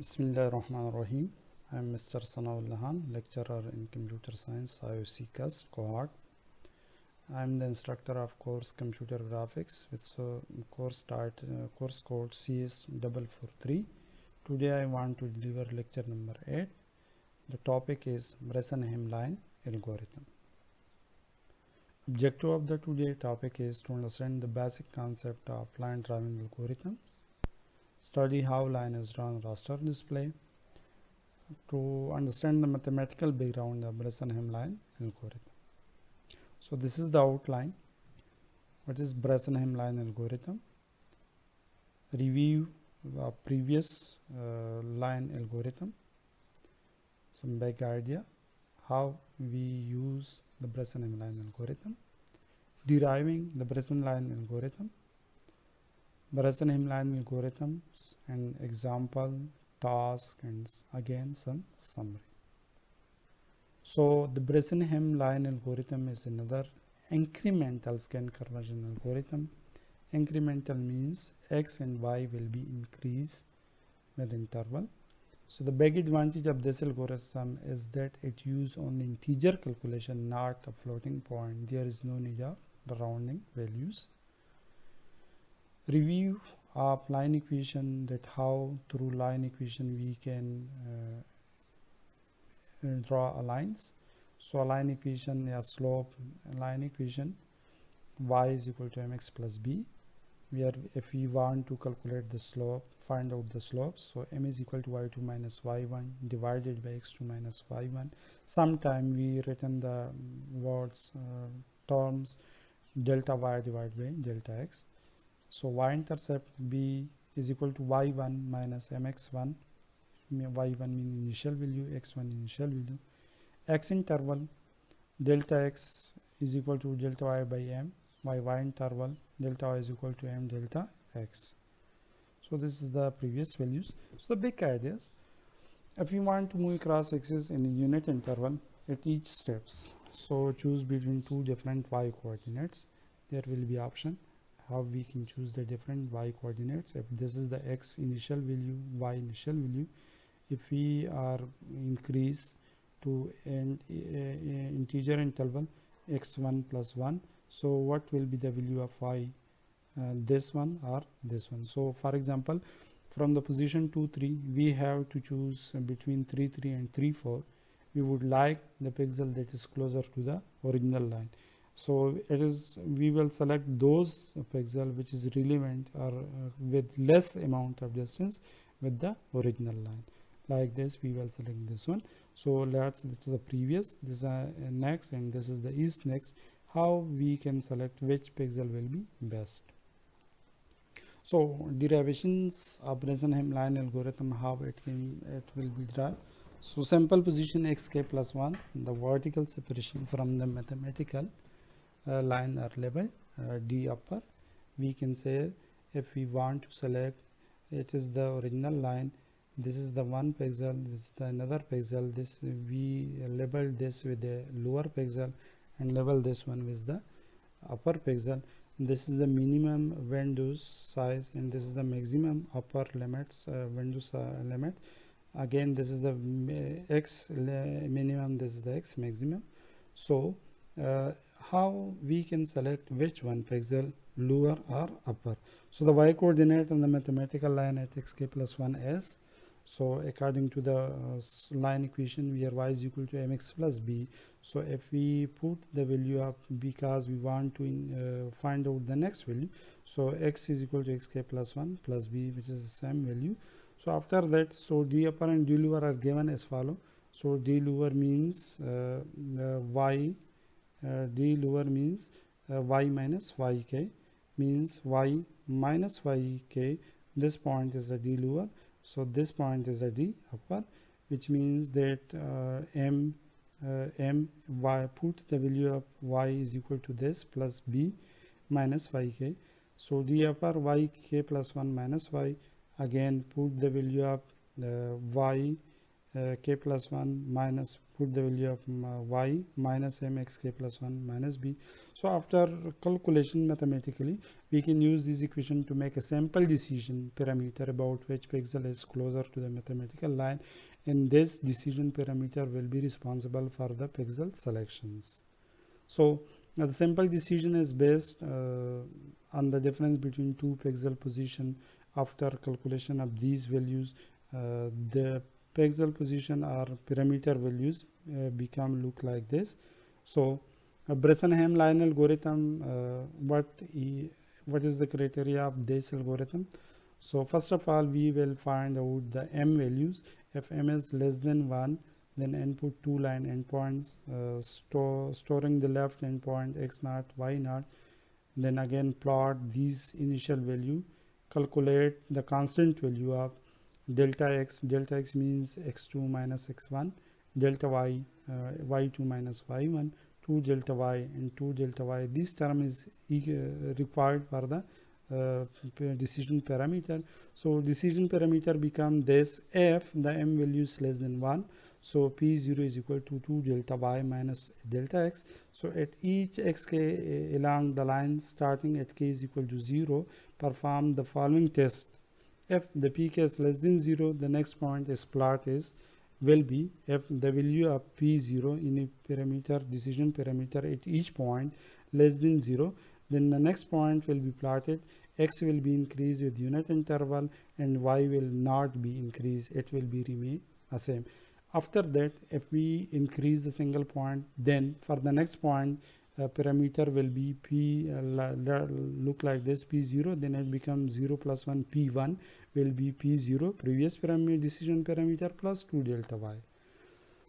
Bismillahirrahmanirrahim. I am Mr. Sanaullah, lecturer in Computer Science, IOC CAS cohort. I am the instructor of course Computer Graphics with course code CS443. Today I want to deliver lecture number 8. The topic is Bresenham line algorithm. Objective of the today topic is to understand the basic concept of line drawing algorithms, study how line is drawn raster display, to understand the mathematical background of Bresenham line algorithm. So this is the outline. What is Bresenham line algorithm? Review the previous line algorithm, some big idea, how we use the Bresenham line algorithm, deriving the Bresenham line algorithm, Bresenham line algorithms and example, task, and again some summary. So the Bresenham line algorithm is another incremental scan conversion algorithm. Incremental means x and y will be increased with interval. So the big advantage of this algorithm is that it uses only integer calculation, not a floating point. There is no need of the rounding values. Review of line equation, that how through line equation we can draw a lines. So a line equation, a slope line equation, y is equal to mx plus b, where if we want to calculate the slope, find out the slopes, so m is equal to y2 minus y1 divided by x2 minus y1. Sometime we written the words terms delta y divided by delta x. So y-intercept b is equal to y1 minus mx1, y1 means initial value, x1 initial value. X interval delta x is equal to delta y by m, y interval delta y is equal to m delta x. So this is the previous values. So the big ideas, if you want to move across axis in a unit interval at each steps, so choose between two different y coordinates. There will be option how we can choose the different y coordinates. If this is the x initial value, y initial value, if we are increase to an integer interval x1 plus 1, so what will be the value of y, this one or this one? So for example, from the position 2 3 we have to choose between 3 3 and 3 4. We would like the pixel that is closer to the original line. So it is, we will select those pixel which is relevant or with less amount of distance with the original line. Like this we will select this one. So this is the previous, this is next, and this is the is next. How we can select which pixel will be best. So derivations of Bresenham line algorithm, how it will be derived. So sample position xk plus 1, the vertical separation from the mathematical line or level d upper. We can say if we want to select, it is the original line, this is the one pixel, this is the another pixel, this we label this with the lower pixel and label this one with the upper pixel. This is the minimum window size and this is the maximum upper limits window limit. Again this is the x minimum, this is the x maximum. So how we can select which one pixel, lower or upper. So the y coordinate on the mathematical line at xk plus 1 is, so according to the line equation where y is equal to mx plus b, so if we put the value of, because we want to find out the next value, so x is equal to xk plus 1 plus b, which is the same value. So after that, so d upper and d lower are given as follow. So d lower means y, d lower means y minus yk, means y minus yk. This point is the d lower, so this point is the d upper, which means that y, put the value of y is equal to this plus b minus yk. So d upper yk plus 1 minus y, again put the value of y k plus 1 minus, put the value of y minus mx k plus 1 minus b. So after calculation mathematically, we can use this equation to make a sample decision parameter about which pixel is closer to the mathematical line, and this decision parameter will be responsible for the pixel selections. So the sample decision is based on the difference between two pixel position. After calculation of these values, the pixel position or parameter values become look like this. So a Bresenham line algorithm, what is the criteria of this algorithm? So first of all, we will find out the m values. If m is less than 1, then input two line endpoints, storing the left endpoint x naught, y naught, then again plot these initial value, calculate the constant value of delta x. Delta x means x2 minus x1, delta y, y2 minus y1, 2 delta y and 2 delta y. This term is required for the decision parameter. So decision parameter become this if the m value is less than 1. So p0 is equal to 2 delta y minus delta x. So at each xk along the line starting at k is equal to 0, perform the following test. If the pk is less than 0, the next point is plot will be if the value of p0 in a parameter, decision parameter at each point less than 0, then the next point will be plotted. X will be increased with unit interval and y will not be increased, it will be remain the same. After that, if we increase the single point, then for the next point parameter will be p look like this, p0, then it becomes 0 plus 1, p1 will be p0 previous parameter decision parameter plus 2 delta y.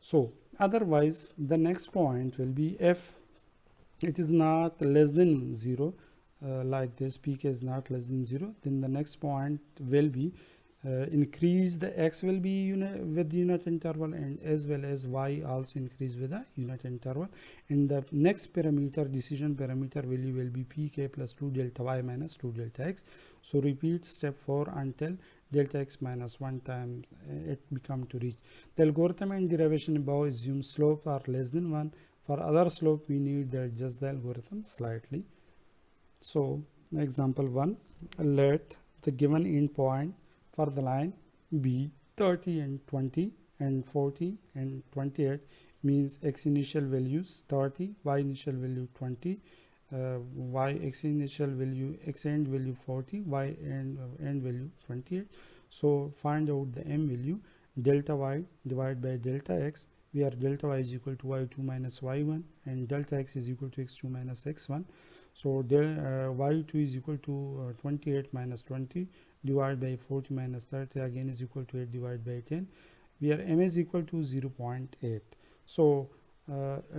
So otherwise the next point will be if it is not less than 0, like this, pk is not less than 0, then the next point will be increase the x will be with unit interval, and as well as y also increase with a unit interval, and the next parameter decision parameter value will be pk plus 2 delta y minus 2 delta x. So repeat step 4 until delta x minus 1 times it become to reach. The algorithm and derivation above assume slope are less than 1. For other slope we need to adjust the algorithm slightly. So example 1, let the given endpoint for the line be 30 and 20 and 40 and 28, means x initial values 30, y initial value 20, y x initial value, x end value 40, y end value 28. So find out the m value. Delta y divided by delta x, where delta y is equal to y2 minus y1 and delta x is equal to x2 minus x1. So y2 is equal to 28 minus 20 divided by 40 minus 30, again is equal to 8 divided by 10, where m is equal to 0.8. So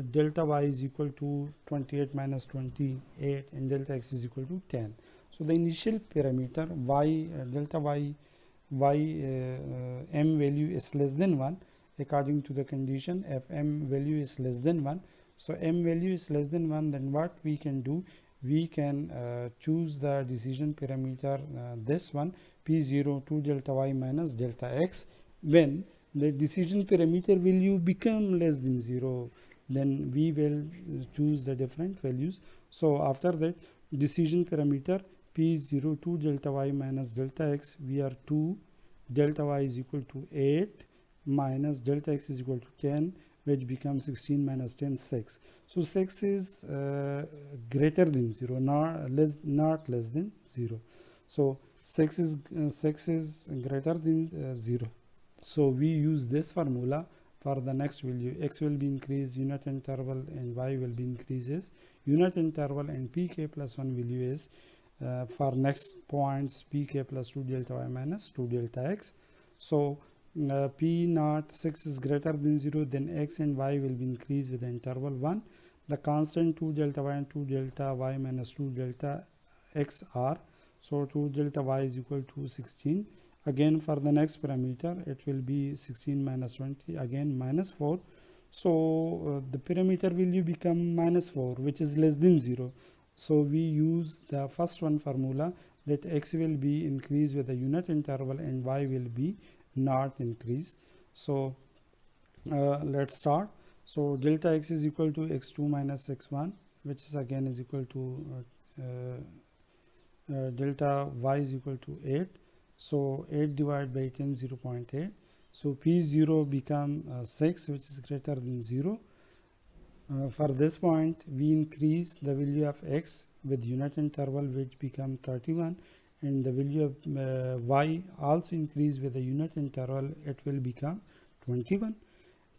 delta y is equal to 28 minus 28 and delta x is equal to 10. So the initial parameter y delta y m value is less than 1 according to the condition. If m value is less than 1, so m value is less than 1, then what we can do, we can choose the decision parameter, this one p0 2 delta y minus delta x. When the decision parameter value become less than 0, then we will choose the different values. So after that, decision parameter p0 2 delta y minus delta x, we are 2, delta y is equal to 8 minus delta x is equal to 10, which becomes 16 minus 10, 6. So 6 is greater than 0, not less than 0. So 6 is greater than 0. So we use this formula for the next value. X will be increased unit interval and y will be increases unit interval, and pk plus 1 value is for next points pk plus 2 delta y minus 2 delta x. So p naught 6 is greater than 0, then x and y will be increased with the interval 1. The constant 2 delta y and 2 delta y minus 2 delta x are, so 2 delta y is equal to 16. Again for the next parameter it will be 16 minus 20, again minus 4. So the parameter value become minus 4, which is less than 0. So we use the first one formula, that x will be increased with the unit interval and y will be not increase. So Let's start. So delta x is equal to x2 minus x1, which is again is equal to delta y is equal to 8. So 8 divided by 10, 0.8. So p0 become 6, which is greater than 0. For this point, we increase the value of x with unit interval, which become 31, and the value of y also increase with the unit interval, it will become 21.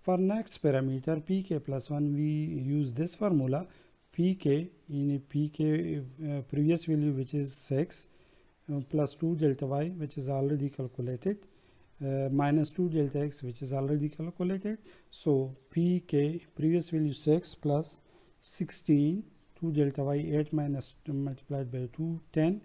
For next parameter pk plus 1, we use this formula. Pk in a pk previous value, which is 6, plus 2 delta y, which is already calculated, minus 2 delta x, which is already calculated. So pk previous value 6 plus 16, 2 delta y, 8 minus multiplied by 2, 10.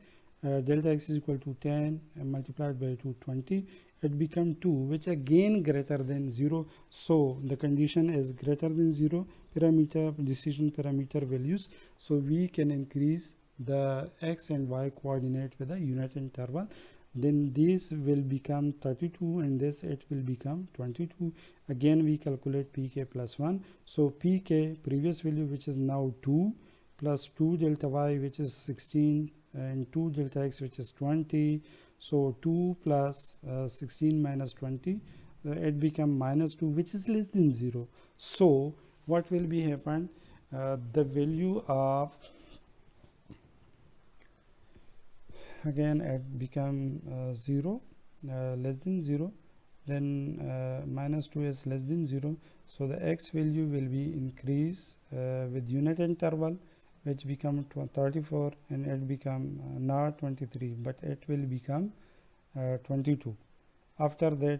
Delta x is equal to 10 multiplied by 2, 20. It become 2, which again greater than 0. So the condition is greater than 0 parameter, decision parameter values. So we can increase the x and y coordinate with a unit interval. Then this will become 32 and this it will become 22. Again we calculate pk plus 1. So pk previous value, which is now 2, plus 2 delta y, which is 16, and 2 delta x, which is 20. So 2 plus 16 minus 20, it become minus 2, which is less than 0. So what will be happen? The value of, again it become 0, less than 0, then minus 2 is less than 0. So the x value will be increased with unit interval, which become 34, and it become not 23, but it will become 22. After that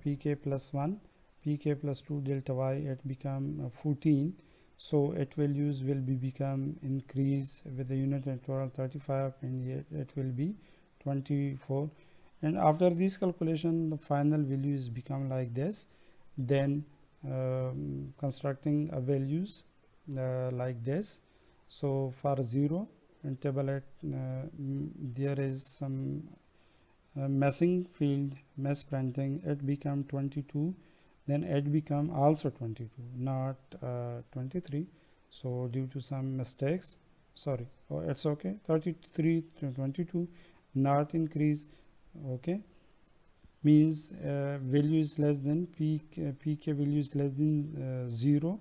pk plus 1, pk plus 2 delta y, it become 14. So it values will be become increase with the unit interval 35, and yet it will be 24. And after this calculation, the final value is become like this. Then constructing values like this. So for 0 and table at there is some messing field, mess printing, it become 22, then it become also 22, not 23. So due to some mistakes, sorry, it's okay, 33 to 22, not increase, okay, means value is less than pk value is less than 0,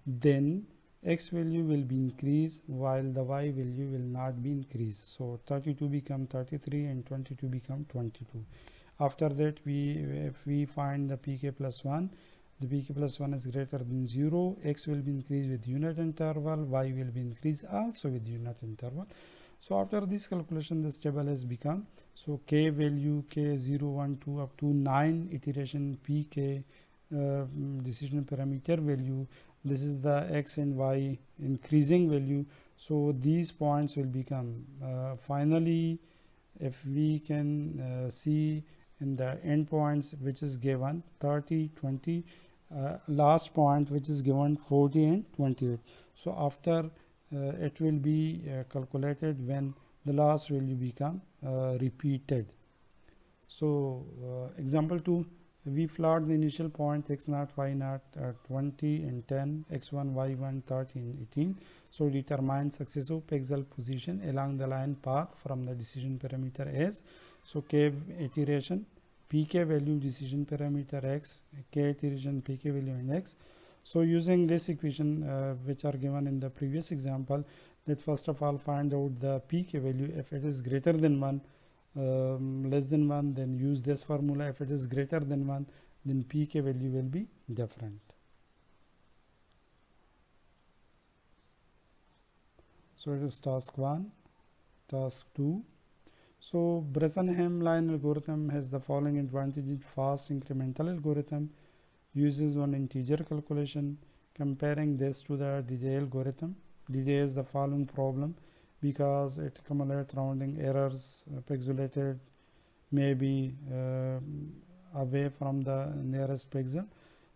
then x value will be increased while the y value will not be increased. So 32 become 33 and 22 become 22. After that, if we find the pk plus 1, the pk plus 1 is greater than 0, x will be increased with unit interval, y will be increased also with unit interval. So after this calculation, this table has become, so k value k0, 1, 2 up to 9 iteration pk decision parameter value. This is the x and y increasing value. So these points will become finally, if we can see in the end points, which is given 30, 20, last point which is given 40 and 28. So after it will be calculated when the last value become repeated. So example 2, we plot the initial point x0, y0 at 20 and 10, x1, y1, 30 and 18. So determine successive pixel position along the line path from the decision parameter s. So k iteration, pk value decision parameter x, k iteration pk value and x. So using this equation which are given in the previous example, that first of all find out the pk value. If it is greater than 1, less than 1, then use this formula. If it is greater than 1, then pk value will be different. So it is task 1, task 2. So Bresenham line algorithm has the following advantages. Fast incremental algorithm uses one integer calculation. Comparing this to the DDA algorithm, DDA is the following problem, because it accumulates rounding errors, pixelated may be away from the nearest pixel.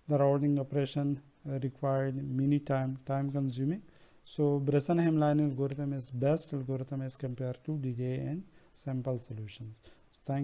The rounding operation required many time consuming. So Bresenham line algorithm is best algorithm as compared to DDA and sample solutions. So thank you.